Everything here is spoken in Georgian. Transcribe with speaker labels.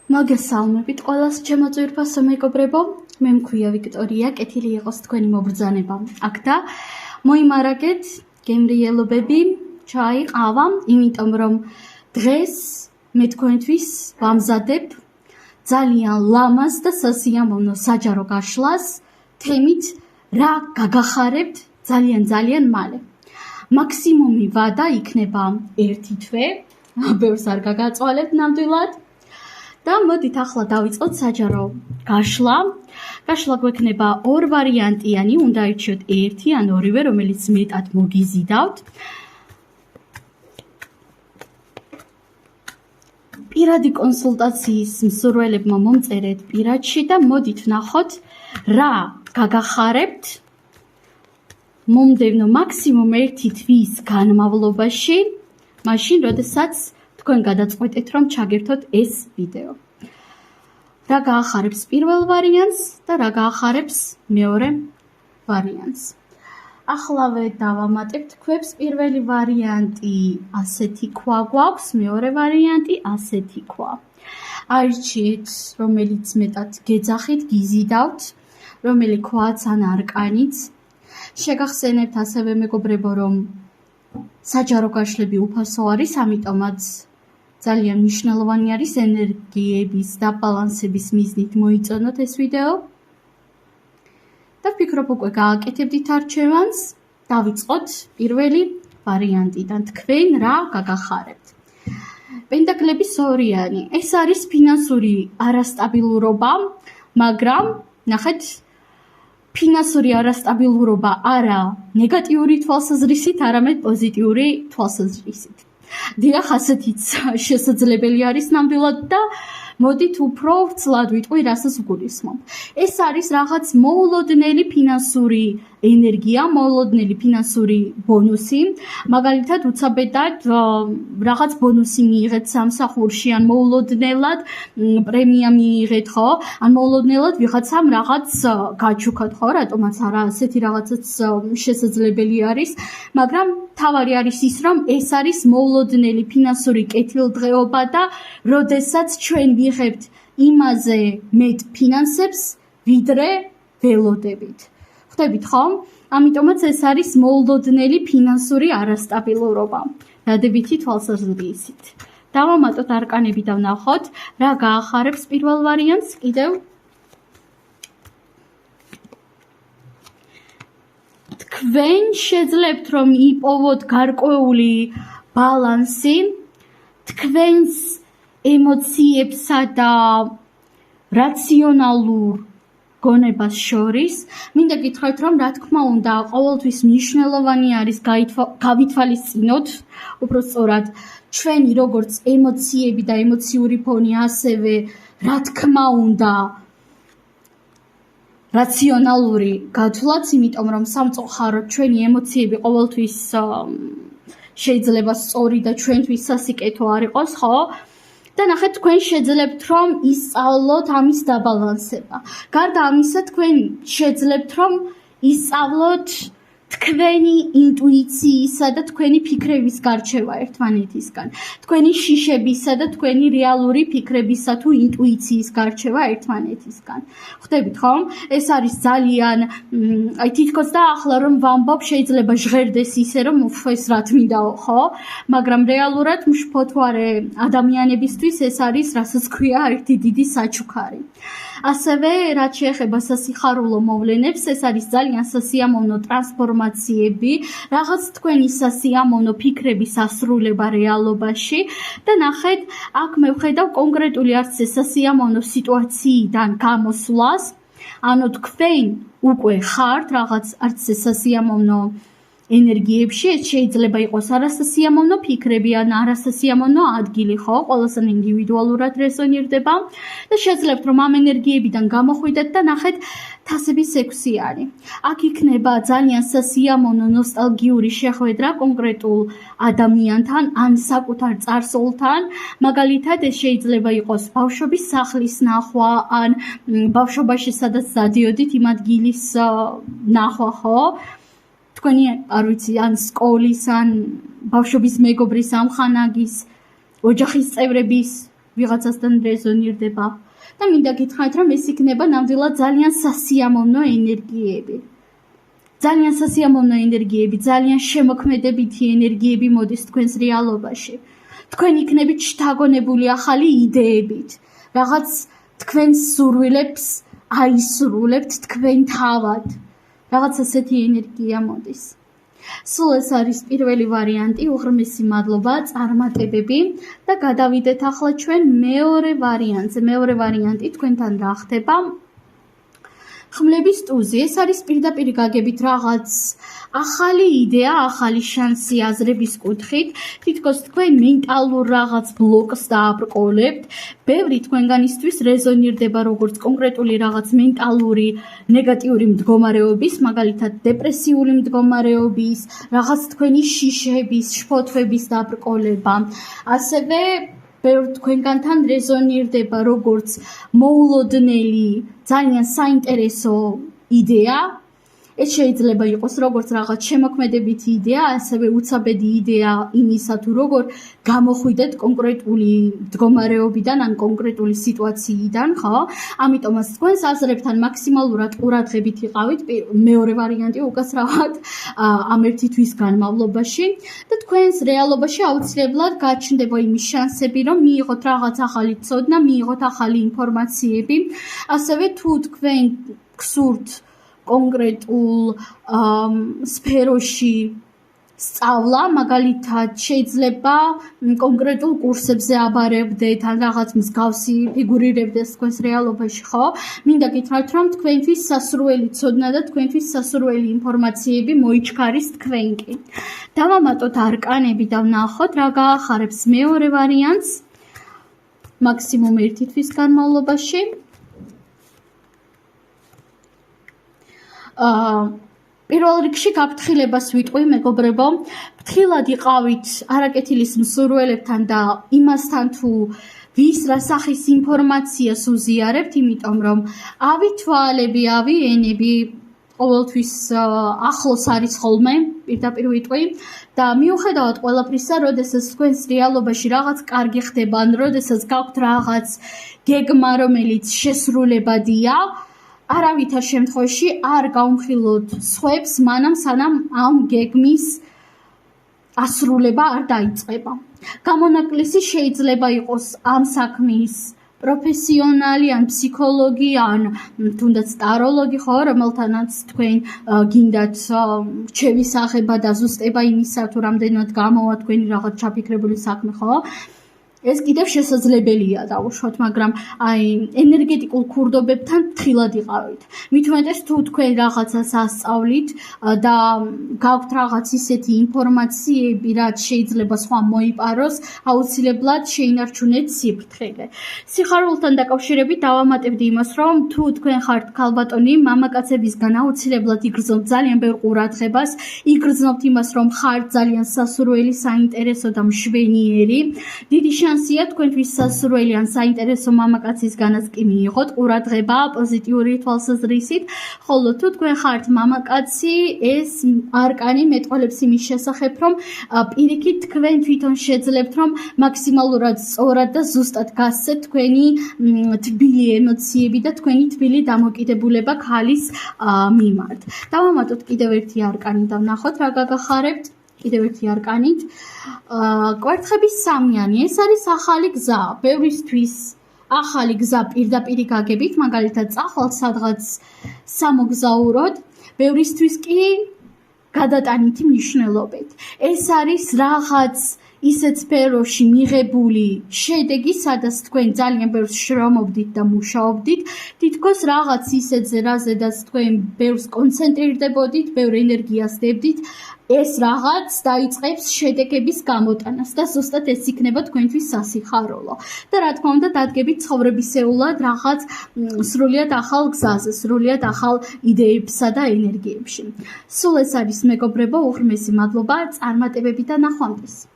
Speaker 1: მოგესალმებით ყველას ჩემო ძვირფასო მეგობრებო, მე მქვია ვიქტორია, კეთილი იყოს თქვენი მობრძანება. აქ და მოიმარაგეთ გემრიელობები, ჩაი, ყავა, იმიტომ რომ დღეს მე თქვენთვის ვამზადებ ძალიან ლამაზ და სასიამოვნო საჯარო გაშლას თემით რა გაგახარებთ ძალიან მალე. მაქსიმუმი ვადა იქნება 1 თვე, ბევრს არ გაგაწვალებთ ნამდვილად. და მოდით ახლა დავიწყოთ საჯარო გაშლა. გაშლა გვექნება 2 ვარიანტიანი, უნდა ირჩიოთ 1 ან 2, რომელიც მეტად მოგიზიდავთ. პირადი კონსულტაციის მსურველებმა მომწერეთ პირადში და მოდით ვნახოთ რა გაგახარებთ მომდევნო მაქსიმუმ 1 თვის განმავლობაში, მაშინ როდესაც თქვენ გადაწყვეტეთ რომ ჩაგერთოთ ეს ვიდეო. რა გაახარებს პირველ ვარიანტს და რა გაახარებს მეორე ვარიანტს. ახლავე დავამატებთ ქვებს, პირველი ვარიანტი ასეთი ქვა გვაქვს, მეორე ვარიანტი ასეთი ქვა. აირჩიეთ რომელიც მეტად გეძახით, გიზიდავთ, რომელი ქვაც ან არკანიც. შეგახსენებთ ასევე მეგობრებო რომ საჯარო გაშლები უფასო არის, ამიტომაც ძალიან მნიშვნელოვანი არის ენერგიების და ბალანსების მიზნით მოიწონოთ ეს ვიდეო. და ვფიქრობ უკვე გააკეთებდით არჩევანს, დავიწყოთ პირველი ვარიანტიდან. თქვენ რა გაგახარებთ? პენტაკლების ორიანი. ეს არის ფინანსური არასტაბილურობა, მაგრამ ნახეთ, ფინანსური არასტაბილურობა არა ნეგატიური თვალსაზრისით, არამედ პოზიტიური თვალსაზრისით. დიახ, ასეთიც შესაძლებელი არის ნამდვილად და მოდით უფრო ვრცლად ვიტყვი, რასაც ვგულისხმობ. ეს არის რაღაც მოულოდნელი ფინანსური ენერგია, მოულოდნელი ფინანსური ბონუსი. მაგალითად, უცაბედად რაღაც ბონუსი მიიღეთ სამსახურში, ან მოულოდნელად პრემია მიიღეთ, ხო? ან მოულოდნელად ვიღაცამ რაღაც გაჩუქოთ, ხო? რატომაც არა, ასეთი რაღაცაც შესაძლებელი არის, მაგრამ თავარი არის ის, რომ ეს არის მოულოდნელი ფინანსური კეთილდღეობა და როდესაც ჩვენ ვიღებთ იმაზე მეტ ფინანსებს, ვიდრე ველოდებით. ხვდებით ხომ? ამიტომაც ეს არის მოულოდნელი ფინანსური არასტაბილურობა. დადებითი თვალსაზრისით. დავამატოთ არკანები და ვნახოთ, რა გაახარებს პირველ ვარიანტს კიდევ. თქვენ შეძლებთ რომ იპოვოთ გარკვეული ბალანსი თქვენს ემოციებსა და რაციონალურ გონებას შორის. მინდა გითხრათ რომ რა თქმა უნდა ყოველთვის მნიშვნელოვანი არის გავითვალისწინოთ, უბრალოდ ჩვენი როგორც ემოციები და ემოციური ფონი, ასევე რა თქმა უნდა რაციონალური გათვლაც, იმიტომ რომ სამწუხაროდ ჩვენი ემოციები ყოველთვის შეიძლება სწორი და ჩვენთვის სასიკეთო არ იყოს, ხო? და ნახეთ, თქვენ შეძლებთ რომ ისწავლოთ ამის დაბალანსება. გარდა ამისა, თქვენ შეძლებთ რომ ისწავლოთ თქვენი ინტუიციისა და თქვენი ფიქრების გარჩევა ერთმანეთისგან. თქვენი შიშებისა და თქვენი რეალური ფიქრებისა თუ ინტუიციის გარჩევა ერთმანეთისგან. ხვდებით ხომ? ეს არის ძალიან თითქოს და ახლა რომ ვამბობ, შეიძლება ჟღერდეს ისე რომ ეს რა თმინდაო, ხო? მაგრამ რეალურად მშფოთვარე ადამიანებისთვის ეს არის, რასაც ქვია, ერთი დიდი საჩუქარი. ასევე რაც შეეხება სასიხარულო მოვლენებს, ეს არის ძალიან სასიამოვნო ტრანსფორმაციები, რაღაც თქვენი სასიამოვნო ფიქრების ასრულება რეალობაში და ნახეთ, აქ მე ვხედავ კონკრეტული არც სასიამოვნო სიტუაციიდან გამოსვლას, ანუ თქვენ უკვე ხართ რაღაც არც სასიამოვნო ენერგიებში, ეს შეიძლება იყოს არასასიამოვნო ფიქრები ან არასასიამოვნო ადგილი, ხო? ყველასთან ინდივიდუალურად რეზონირდება და შეძლებთ რომ ამ ენერგიებიდან გამოხვიდეთ და ნახეთ თასების 6-იანი. აქ იქნება ძალიან სასიამოვნო ნოსტალგიური შეხვედრა კონკრეტულ ადამიანთან ან საკუთარ წარსულთან. მაგალითად, ეს შეიძლება იყოს ბავშვობის სახლის ნახვა ან ბავშვობაში სადაც დადიოდით იმ ადგილის ნახვა, ხო? თქვენი, არ ვიცი, ან სკოლის, ან ბავშვობის მეგობრის, ამხანაგის, ოჯახის წევრების ვიღაცასთან რეზონირდება და მინდა გითხრათ, რომ ეს იქნება ნამდვილად ძალიან სასიამოვნო ენერგიები. ძალიან სასიამოვნო ენერგიები, ძალიან შემოქმედებითი ენერგიები მოდის თქვენს რეალობაში. თქვენ იქნებით შთაგონებული ახალი იდეებით, რაღაც თქვენს სურვილებს აისრულებთ თქვენ თავად. რაღაც ასეთი ენერგია მოდის. სულ ეს არის პირველი ვარიანტი, უღრმესი მადლობა, წარმატებები და გადავიდეთ ახლა ჩვენ მეორე ვარიანტზე. მეორე ვარიანტი თქვენთან რა ხდება? ხმლების ტუზი, ეს არის პირდაპირ გაგებით რაღაც ახალი იდეა, ახალი შანსი აზრების კუთხით, თითქოს თქვენ მენტალურ რაღაც ბლოკს დააბრკოლებთ, ბევრი თქვენგანისთვის რეზონირდება როგორც კონკრეტული რაღაც მენტალური ნეგატიური მდგომარეობის, მაგალითად დეპრესიული მდგომარეობის, რაღაც თქვენი შიშების, შფოთვების დაბრკოლება, ასევე ბევრ თქვენგანთან რეზონირდება როგორც მოულოდნელი, ძალიან საინტერესო იდეა. ეს შეიძლება იყოს როგორც რაღაც შემოქმედებითი იდეა, ასევე უცაბედი იდეა იმისა, თუ როგორ გამოხვიდეთ კონკრეტული მდგომარეობიდან ან კონკრეტული სიტუაციიდან, ხო? ამიტომაც თქვენს აზრებთან მაქსიმალურად ყურადღებით იყავით, მეორე ვარიანტი უკაცრავად ამ ერთი თვის განმავლობაში და თქვენს რეალობაში აუცილებლად გაჩნდება იმის შანსები, რომ მიიღოთ რაღაც ახალი ცოდნა, მიიღოთ ახალი ინფორმაციები, ასევე თუ თქვენ გსურთ კონკრეტულ სფეროში სწავლა, მაგალითად შეიძლება კონკრეტულ კურსებზე აბარებდეთ, ან რაღაც მსგავსი ფიგურირებდეს თქვენს რეალობაში, ხო? მინდა გითხრათ, რომ თქვენთვის სასურველი ცოდნა და თქვენთვის სასურველი ინფორმაციები მოიჩქარის თქვენკი. დავამატოთ არკანები და ვნახოთ, რა გაახარებს მეორე ვარიანტს მაქსიმუმ ერთი თვის განმავლობაში. პირველ რიგში გაფრთხილებას ვიტყვი, მეგობრებო, ფრთხილად იყავით არაკეთილის მსურველებთან და იმასთან, თუ ვის რა სახის ინფორმაციას უზიარებთ, იმიტომ რომ ავი თვალები, ავი ენები ყოველთვის ახლოს არის ხოლმე, პირდაპირ ვიტყვი და მიუხედავად ყველაფრისა, როდესაც თქვენს რეალობაში რაღაც კარგი ხდება, ან როდესაც გაქვთ რაღაც გეგმა, რომელიც შესრულებადია, არავითარ შემთხვევაში არ გავმხილოთ სხვებს, მანამ სანამ ამ გეგმის ასრულება არ დაიწყება. გამონაკლისი შეიძლება იყოს ამ საქმის პროფესიონალი, ან ფსიქოლოგი, ან თუნდაც ტაროლოგი, ხო, რომელთანაც თქვენ გინდათ რჩევის აღება და ზუსტება იმისა, თუ რამდენად გამოვა თქვენი რაღაც ჩაფიქრებული საქმე, ხო? ეს კიდევ შესაძლებელია დავუშვათ, მაგრამ აი ენერგეტიკულ ქურდობებთან ფრთხილად იყავით. მით უმეტეს თუ თქვენ რაღაცას ასწავლით და გაქვთ რაღაც ისეთი ინფორმაციები, რაც შეიძლება სხვამ მოიპაროს, აუცილებლად შეინარჩუნეთ სიფრთხილე. სიხარულთან დაკავშირებით დავამატებდი იმას, რომ თუ თქვენ ხართ ქალბატონი, მამაკაცებისგან აუცილებლად იგრძნობთ ძალიან ბევრ ყურადღებას, იგრძნობთ იმას, რომ ხართ ძალიან სასურველი, საინტერესო და მშვენიერი. დიდი შანსია თქვენთვის სასურველი ან საინტერესო მამაკაცისგანაც კი მიიღოთ ყურადღება პოზიტიური თვალსაზრისით, ხოლო თუ თქვენ ხართ მამაკაცი, ეს არკანი მეტყველებს იმის შესახებ, რომ პირიქით თქვენ თვითონ შეძლებთ, რომ მაქსიმალურად სწორად და ზუსტად გასცეთ თქვენი თბილი ემოციები და თქვენი თბილი დამოკიდებულება ქალის მიმართ. დავამატოთ კიდევ ერთი არკანი და ვნახოთ რა გაგახარებთ. კიდევ ერთი არკანით. კვერთხების სამიანი, ეს არის ახალი გზა, ბევრისთვის ახალი გზა პირდაპირ გაგებით, მაგალითად წახვალთ სადღაც სამოგზაუროდ, ბევრისთვის კი გადატანითი მნიშვნელობით. ეს არის რაღაც ისეთ სფეროში მიღებული შედეგი, სადაც თქვენ ძალიან ბევრს შრომობდით და მუშაობდით, თითქოს რაღაც ისეთზე, რაზედაც თქვენ ბევრს კონცენტრირდებოდით, ბევრ ენერგიას დებდით, ეს რაღაც დაიწყებს შედეგების გამოტანას და ზუსტად ეს იქნება თქვენთვის სასიხარულო. და რა თქმა უნდა, დადგებით ცხოვრებისეულად რაღაც სრულიად ახალ გზაზე, სრულიად ახალ იდეებსა და ენერგიებში. სულ ეს არის, მეგობრებო, უღრმესი მადლობა, წარმატებები და ნახვამდის.